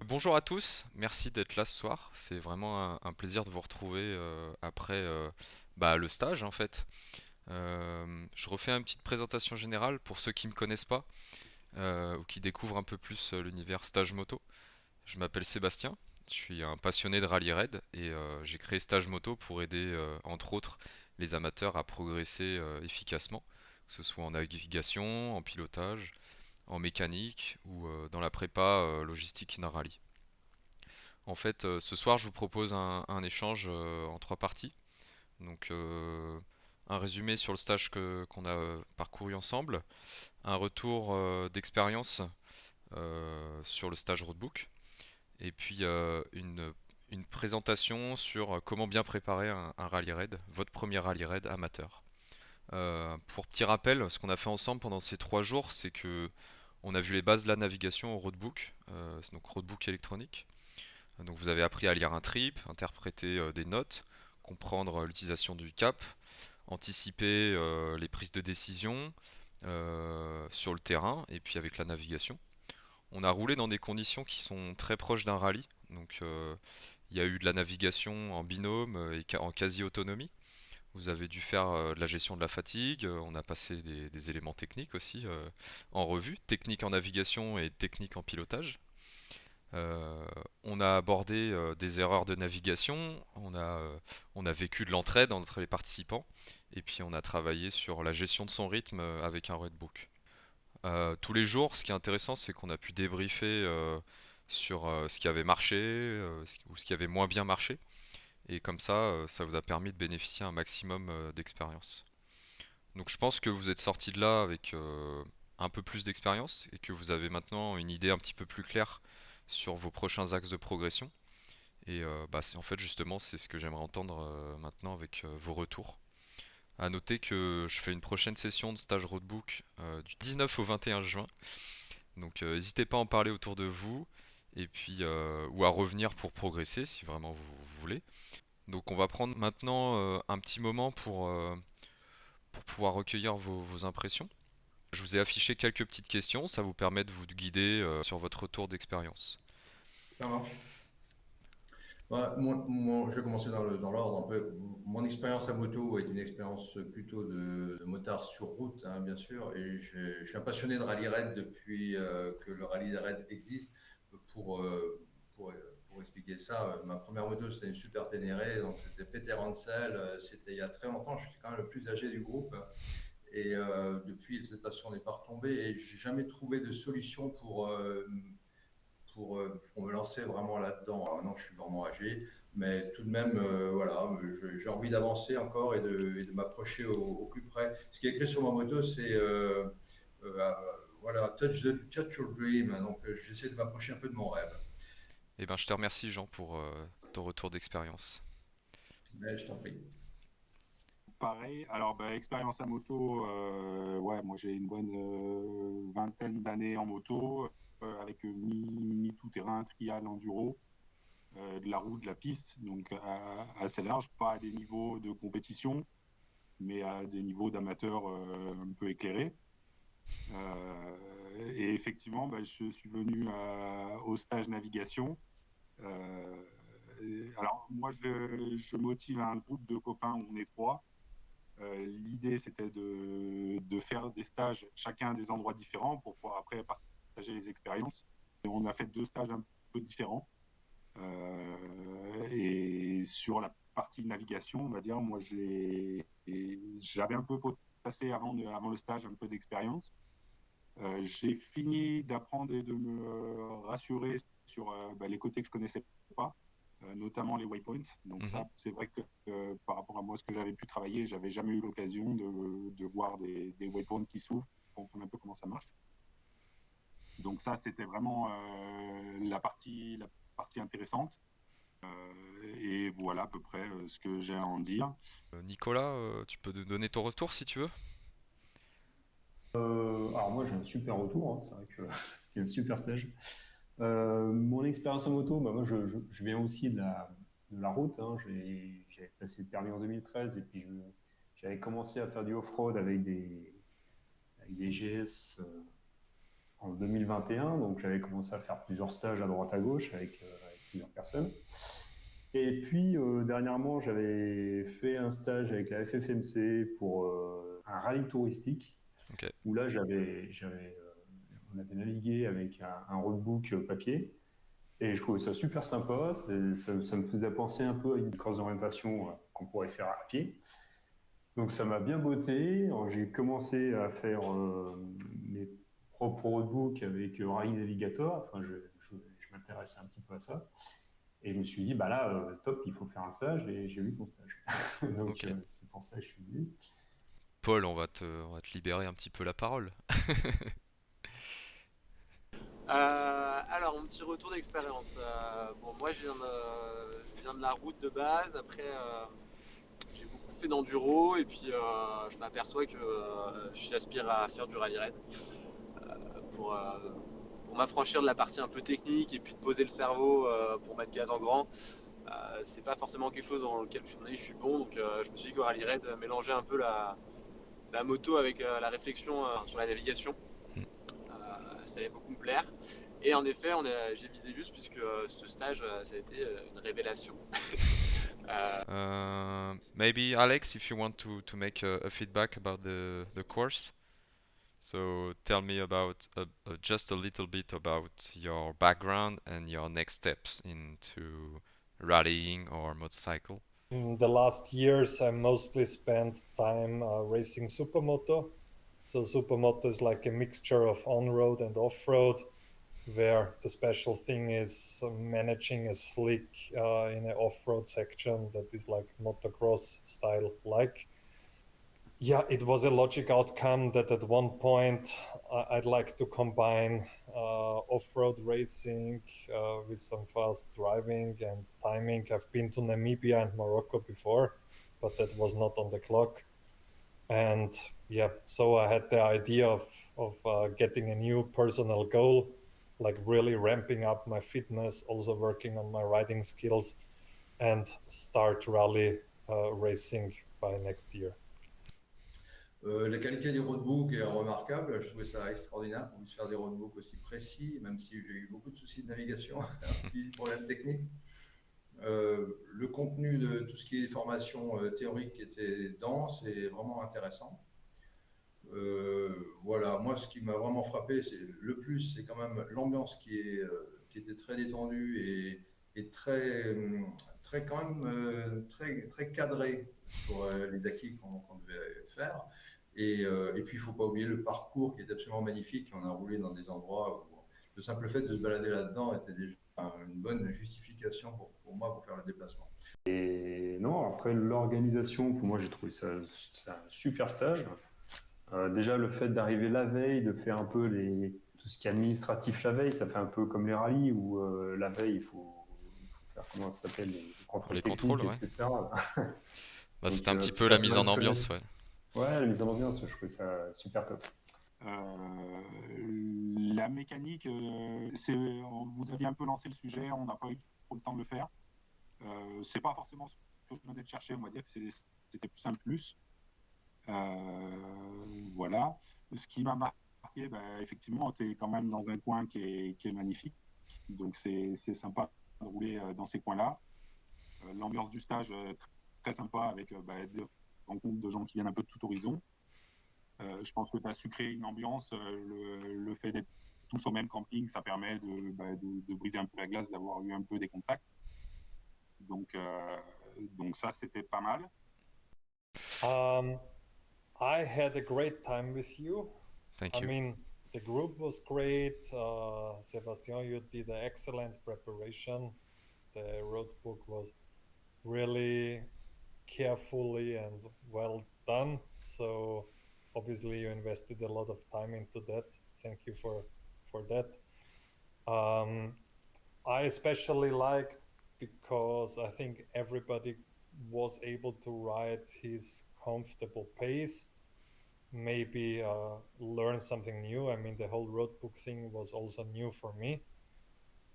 Bonjour à tous, merci d'être là ce soir. C'est vraiment un plaisir de vous retrouver après le stage en fait. Je refais une petite présentation générale pour ceux qui ne me connaissent pas ou qui découvrent un peu plus l'univers stage moto. Je m'appelle Sébastien, je suis un passionné de rallye raid et j'ai créé Stage Moto pour aider entre autres les amateurs à progresser efficacement, que ce soit en navigation, en pilotage, en mécanique ou dans la prépa logistique d'un rallye. En fait, ce soir, je vous propose un échange en trois parties. Donc, un résumé sur le stage qu'on a parcouru ensemble, un retour d'expérience sur le stage roadbook, et puis une présentation sur comment bien préparer un rallye raid, votre premier rallye raid amateur. Pour petit rappel, ce qu'on a fait ensemble pendant ces 3 jours, c'est que on a vu les bases de la navigation au roadbook, donc roadbook électronique. Donc vous avez appris à lire un trip, interpréter des notes, comprendre l'utilisation du cap, anticiper les prises de décision sur le terrain et puis avec la navigation. On a roulé dans des conditions qui sont très proches d'un rallye. Donc il y a eu de la navigation en binôme et en quasi-autonomie. Vous avez dû faire de la gestion de la fatigue. On a passé des éléments techniques aussi en revue, technique en navigation et technique en pilotage. Euh, on a abordé des erreurs de navigation, on a vécu de l'entraide entre les participants, et puis on a travaillé sur la gestion de son rythme avec un roadbook. Tous les jours, ce qui est intéressant, c'est qu'on a pu débriefer sur ce qui avait marché ou ce qui avait moins bien marché, et comme ça, ça vous a permis de bénéficier un maximum d'expérience. Donc je pense que vous êtes sorti de là avec un peu plus d'expérience et que vous avez maintenant une idée un petit peu plus claire sur vos prochains axes de progression. Et en fait justement c'est ce que j'aimerais entendre maintenant avec vos retours. À noter que je fais une prochaine session de stage roadbook du 19 au 21 juin. Donc n'hésitez pas à en parler autour de vous et puis ou à revenir pour progresser si vraiment vous voulez. Donc on va prendre maintenant un petit moment pour pouvoir recueillir vos impressions. Je vous ai affiché quelques petites questions, ça vous permet de vous guider sur votre retour d'expérience. Ça marche. Je vais commencer dans l'ordre un peu. Mon expérience à moto est une expérience plutôt de motard sur route, hein, bien sûr. Et je suis un passionné de rallye raid depuis que le rallye raid existe. Pour, euh, pour, pour expliquer ça, ma première moto, c'était une Super Ténéré. Donc, c'était Peter Hansel. C'était il y a très longtemps. Je suis quand même le plus âgé du groupe. Et depuis, cette passion n'est pas retombée. Et j'ai jamais trouvé de solution pour me lancer vraiment là-dedans. Alors maintenant, je suis vraiment âgé, mais tout de même, voilà, j'ai envie d'avancer encore et de m'approcher au plus près. Ce qui est écrit sur ma moto, c'est euh, voilà, touch your dream. Donc, j'essaie de m'approcher un peu de mon rêve. Et ben je te remercie Jean pour ton retour d'expérience. Mais je t'en prie. Pareil, alors expérience à moto, ouais, moi j'ai une bonne vingtaine d'années en moto, avec mi-tout-terrain, trial, enduro, de la route, de la piste, donc assez large, pas à des niveaux de compétition, mais à des niveaux d'amateurs un peu éclairés. Et effectivement, je suis venu au stage navigation. Euh, alors moi, je motive un groupe de copains, on est trois. L'idée, c'était de faire des stages, chacun à des endroits différents, pour pouvoir après partager les expériences. Et on a fait deux stages un peu différents. Et sur la partie navigation, on va dire, moi, j'avais un peu potassé avant le stage, un peu d'expérience. J'ai fini d'apprendre et de me rassurer sur les côtés que je connaissais pas, notamment les waypoints. Donc Mhm. ça, c'est vrai que par rapport à moi, ce que j'avais pu travailler, j'avais jamais eu l'occasion de voir des waypoints qui s'ouvrent, pour comprendre un peu comment ça marche. Donc ça, c'était vraiment la partie intéressante. Et voilà à peu près ce que j'ai à en dire. Nicolas, tu peux nous donner ton retour si tu veux? Alors moi j'ai un super retour, hein. C'est vrai que c'était un super stage. Mon expérience en moto, bah, moi je viens aussi de la route, hein. J'avais passé le permis en 2013 et puis j'avais commencé à faire du off-road avec des GS en 2021, donc j'avais commencé à faire plusieurs stages à droite à gauche avec plusieurs personnes. Et puis dernièrement, j'avais fait un stage avec la FFMC pour un rallye touristique, Ok. où là on avait navigué avec un roadbook papier. Et je trouvais ça super sympa, ça me faisait penser un peu à une course d'orientation qu'on pourrait faire à pied. Donc ça m'a bien botté. Alors, j'ai commencé à faire mes propres roadbooks avec Rally Navigator. Enfin, je m'intéressais un petit peu à ça. Et je me suis dit, bah là, top, il faut faire un stage. Et j'ai eu ton stage. Donc Ok. c'est pour ça que je suis venu. Paul, on va te libérer un petit peu la parole. Alors, mon petit retour d'expérience. Bon, moi, je viens de la route de base. Après, j'ai beaucoup fait d'enduro et puis je m'aperçois que j'aspire à faire du rallye raid pour, euh, pour m'affranchir de la partie un peu technique et puis de poser le cerveau pour mettre gaz en grand. C'est pas forcément quelque chose dans lequel je suis bon, donc je me suis dit qu'au rallye raid, mélanger un peu la moto avec la réflexion sur la navigation, ça allait beaucoup me plaire. Et en effet, j'ai visé juste puisque ce stage, ça a été une révélation. Maybe Alex, if you want to make a feedback about the course. So tell me about just a little bit about your background and your next steps into rallying or motorcycle. In the last years, I mostly spent time racing supermoto. So supermoto is like a mixture of on-road and off-road, where the special thing is managing a slick in an off-road section that is like motocross style like. Yeah, it was a logic outcome that at one point I'd like to combine off-road racing with some fast driving and timing. I've been to Namibia and Morocco before, but that was not on the clock. And yeah, so I had the idea of getting a new personal goal, like really ramping up my fitness, also working on my riding skills, and start rally racing by next year. La qualité des roadbooks est remarquable. Je trouvais ça extraordinaire qu'on puisse faire des roadbooks aussi précis, même si j'ai eu beaucoup de soucis de navigation, un petit problème technique. Le contenu de tout ce qui est formation théorique était dense et vraiment intéressant. Voilà, moi ce qui m'a vraiment frappé, c'est quand même l'ambiance qui était très détendue et très quand même très cadrée sur les acquis qu'on devait faire. Et puis il ne faut pas oublier le parcours qui est absolument magnifique. On a roulé dans des endroits où le simple fait de se balader là-dedans était déjà une bonne justification pour moi pour faire le déplacement. Et non, après l'organisation, pour moi j'ai trouvé ça un super stage. Déjà le fait d'arriver la veille, de faire un peu tout ce qui est administratif la veille, ça fait un peu comme les rallyes où la veille il faut faire, comment ça s'appelle, Les techniques, contrôles, ouais. etc. Bah, c'était un petit peu la mise en ambiance, ouais. Ouais, la mise en ambiance, je trouvais ça super top. La mécanique, vous aviez un peu lancé le sujet, on n'a pas eu trop le temps de le faire. C'est pas forcément ce que je venais de chercher, on va dire que c'était plus un plus. Voilà. Ce qui m'a marqué, effectivement, tu es quand même dans un coin qui est magnifique. Donc c'est sympa de rouler dans ces coins-là. L'ambiance du stage, très sympa avec des rencontres de gens qui viennent un peu de tout horizon. Je pense que tu as su créer une ambiance. Le fait d'être tous au même camping, ça permet de briser un peu la glace, d'avoir eu un peu des contacts. Donc ça, c'était pas mal. I had a great time with you. Thank you. I mean, the group was great. Sebastian, you did an excellent preparation. The road book was really carefully and well done. So obviously you invested a lot of time into that. Thank you for that. I especially liked because I think everybody was able to ride his comfortable pace, maybe learn something new. I mean, the whole roadbook thing was also new for me.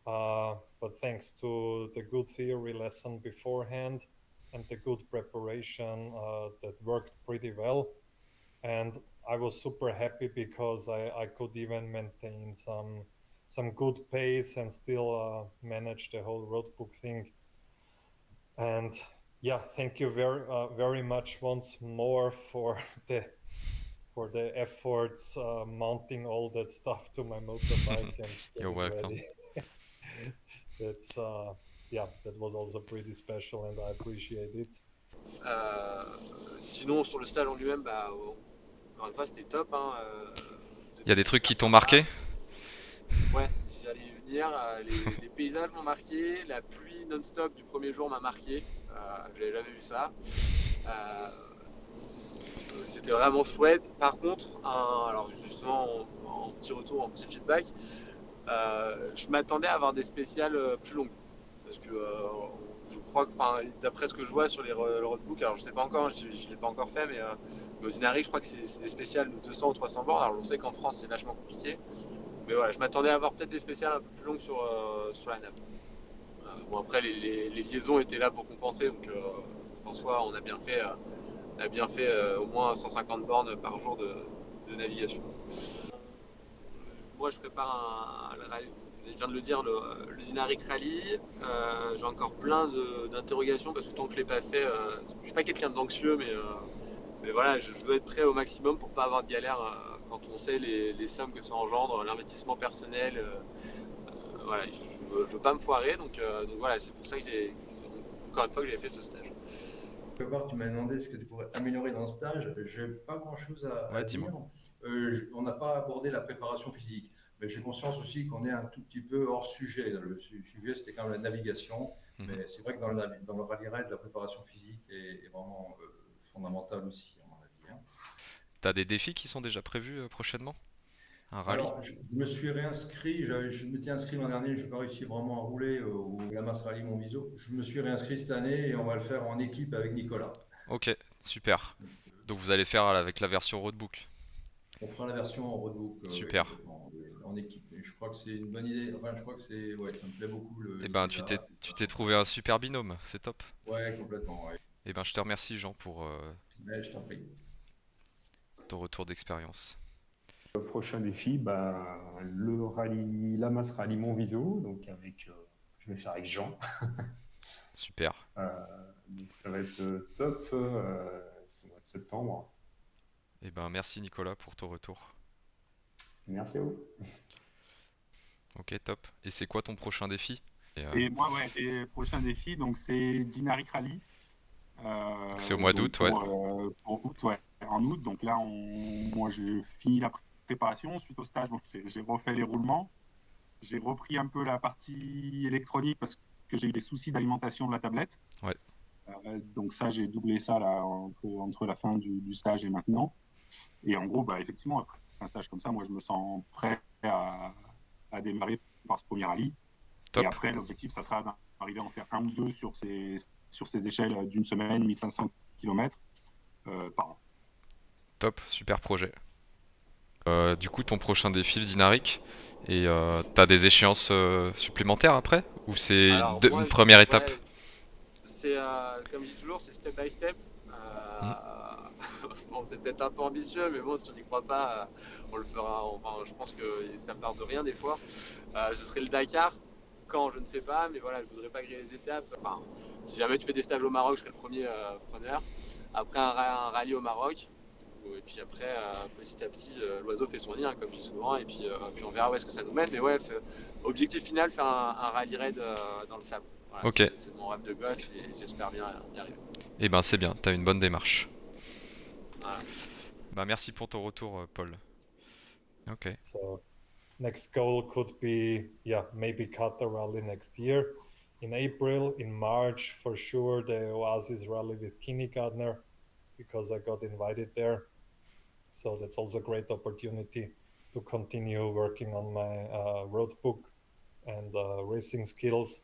But thanks to the good theory lesson beforehand and the good preparation, that worked pretty well. And I was super happy because I could even maintain some good pace and still manage the whole roadbook thing. And yeah, thank you very much once more for the efforts mounting all that stuff to my motorbike and You're getting welcome. ready. That's that was also pretty special and I appreciate it. Sinon, sur le stage en lui-même, bah, encore une fois, c'était top. Hein, Il y a des trucs qui t'ont marqué? Ouais, j'allais y venir. Les paysages m'ont marqué, la pluie non-stop du premier jour m'a marqué. J'avais jamais vu ça. C'était vraiment chouette. Par contre, alors justement, en petit retour, en petit feedback, je m'attendais à avoir des spéciales plus longues. Parce que je crois que, d'après ce que je vois sur le roadbook, alors je sais pas encore, je l'ai pas encore fait, mais au Dinaric, je crois que c'est des spéciales de 200 ou 300 bornes. Alors on sait qu'en France, c'est vachement compliqué. Mais voilà, je m'attendais à avoir peut-être des spéciales un peu plus longues sur la nave. Bon, après, les liaisons étaient là pour compenser, donc en soi, on a bien fait au moins 150 bornes par jour de navigation. Moi, je prépare un rallye, je viens de le dire, le Dinaric Rally. J'ai encore plein d'interrogations parce que tant que je ne l'ai pas fait, je ne suis pas quelqu'un d'anxieux, mais voilà, je veux être prêt au maximum pour ne pas avoir de galère quand on sait les sommes que ça engendre, l'investissement personnel. Voilà, je ne veux pas me foirer, donc voilà, c'est pour ça que encore une fois que j'ai fait ce stage. Tu m'as demandé ce que tu pourrais améliorer dans le stage. Je n'ai pas grand-chose à dis-moi. dire. On n'a pas abordé la préparation physique, mais j'ai conscience aussi qu'on est un tout petit peu hors sujet. Le sujet, c'était quand même la navigation, mais c'est vrai que dans le rallye raid, la préparation physique est vraiment fondamentale aussi, à mon avis. Hein. T'as des défis qui sont déjà prévus prochainement? Un rallye? Alors, je me suis réinscrit, je m'étais inscrit l'an dernier, je n'ai pas réussi vraiment à rouler au Lamas Rally Montviso. Je me suis réinscrit cette année et on va le faire en équipe avec Nicolas. Ok, super. Donc vous allez faire avec la version roadbook. On fera la version en roadbook Super. en équipe. Et je crois que c'est une bonne idée. Enfin, je crois que ça me plaît beaucoup. Eh ben, tu t'es trouvé un super binôme, c'est top. Ouais, complètement. Ouais. Eh ben, je te remercie, Jean, pour Mais je t'en prie. ton retour d'expérience. Le prochain défi, le rallye Lamas Rallye Montviso, donc je vais faire avec Jean. Super. Donc ça va être top, c'est le mois de septembre. Eh ben, merci Nicolas pour ton retour. Merci à vous. Ok, top. Et c'est quoi ton prochain défi? Et moi, le prochain défi, donc c'est Dinaric Rally. C'est au mois d'août, ouais. Pour août, ouais. En août, donc là, moi, je finis la préparation. Suite au stage, donc j'ai refait les roulements. J'ai repris un peu la partie électronique parce que j'ai eu des soucis d'alimentation de la tablette. Ouais. Donc ça, j'ai doublé ça là, entre la fin du stage et maintenant. Et en gros, effectivement, après un stage comme ça, moi, je me sens prêt à démarrer par ce premier rallye. Top. Et après, l'objectif, ça sera d'arriver à en faire un ou deux sur ces échelles d'une semaine, 1500 km par an. Top, super projet. Du coup, ton prochain défi, le Dinaric, et t'as des échéances supplémentaires après? Ou c'est une première étape? C'est, comme je dis toujours, c'est step by step. Bon, c'est peut-être un peu ambitieux, mais bon, si on n'y croit pas, on le fera. Enfin, je pense que ça part de rien des fois. Ce serait le Dakar. Quand, je ne sais pas, mais voilà, je voudrais pas griller les étapes. Enfin, si jamais tu fais des stages au Maroc, je serai le premier preneur. Après un rallye au Maroc. Et puis après, petit à petit, l'oiseau fait son nid, comme je dis souvent, et puis on verra où est-ce que ça nous mène. Mais ouais, objectif final, faire un rallye raid dans le sable. Voilà, ok. C'est mon rêve de gosse et j'espère bien y arriver. Eh ben c'est bien, t'as une bonne démarche. Voilà. Merci pour ton retour, Paul. Ok. So next goal could be, maybe Qatar Rally next year. In April, in March, for sure, the Oasis Rally with Kindergartner, because I got invited there. So that's also a great opportunity to continue working on my road book and racing skills.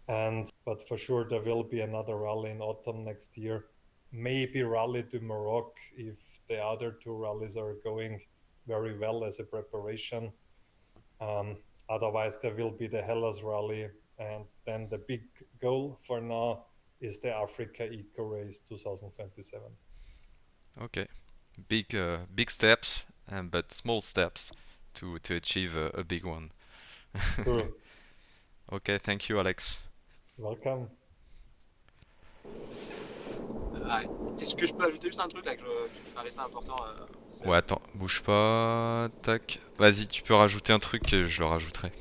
But for sure, there will be another rally in autumn next year. Maybe Rally du Maroc if the other two rallies are going very well as a preparation. Otherwise, there will be the Hellas Rally, and then the big goal for now is the Africa Eco Race 2027. Ok. big steps, but small steps to achieve a big one. Cool. Okay, thank you, Alex. Welcome. Ah, est-ce que je peux ajouter juste un truc là qui me paraissait important c'est- Ouais, attends, bouge pas. Tac. Vas-y, tu peux rajouter un truc et je le rajouterai.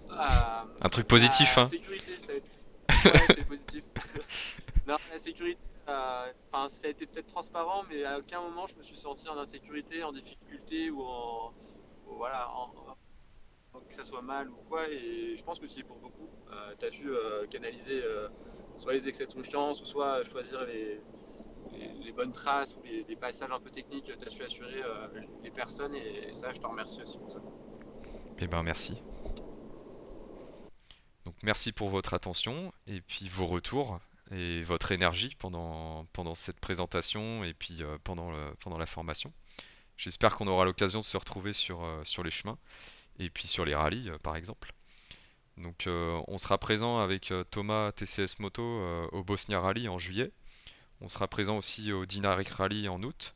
Un truc positif, La hein. sécurité, ouais, c'est positif. Non, la sécurité, enfin, ça a été peut-être transparent, mais à aucun moment je me suis senti en insécurité, en difficulté voilà, que ça soit mal ou quoi. Et je pense que c'est pour beaucoup. Tu as su canaliser soit les excès de confiance, ou soit choisir les bonnes traces ou les passages un peu techniques. Tu as su assurer les personnes, et ça, je te remercie aussi pour ça. Eh ben, merci. Donc, merci pour votre attention et puis vos retours et votre énergie pendant cette présentation et puis pendant la formation. J'espère qu'on aura l'occasion de se retrouver sur les chemins et puis sur les rallyes, par exemple. Donc, on sera présent avec Thomas TCS Moto au Bosnia Rally en juillet. On sera présent aussi au Dinaric Rally en août.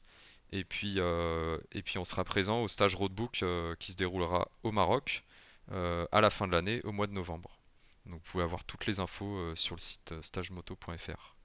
Et puis on sera présent au stage roadbook qui se déroulera au Maroc à la fin de l'année, au mois de novembre. Donc vous pouvez avoir toutes les infos sur le site stagemoto.fr.